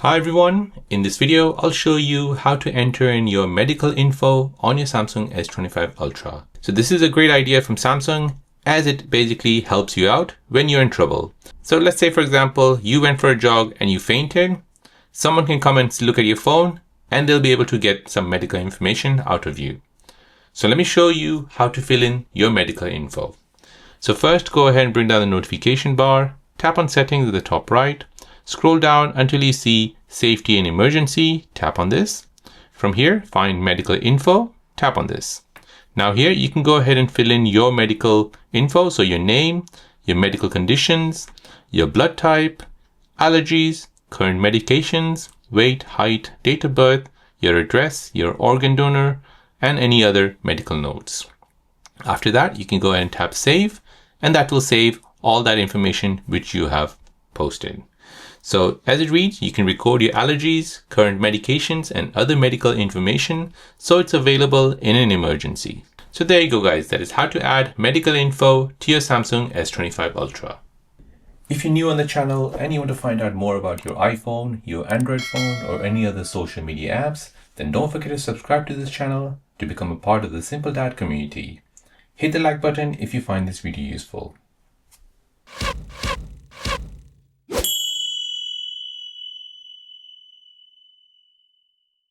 Hi everyone, in this video I'll show you how to enter in your medical info on your Samsung S25 Ultra. So this is a great idea from Samsung as it basically helps you out when you're in trouble. So let's say for example you went for a jog and you fainted. Someone can come and look at your phone and they'll be able to get some medical information out of you. So let me show you how to fill in your medical info. So first go ahead and bring down the notification bar, tap on settings at the top right. Scroll down until you see safety and emergency, tap on this. From here, find medical info, tap on this. Now here you can go ahead and fill in your medical info, so your name, your medical conditions, your blood type, allergies, current medications, weight, height, date of birth, your address, your organ donor, and any other medical notes. After that, you can go ahead and tap save, and that will save all that information which you have posted. So as it reads, you can record your allergies, current medications, and other medical information, so it's available in an emergency. So there you go guys, that is how to add medical info to your Samsung S25 Ultra. If you're new on the channel and you want to find out more about your iPhone, your Android phone, or any other social media apps, then don't forget to subscribe to this channel to become a part of the Simple Dad community. Hit the like button if you find this video useful.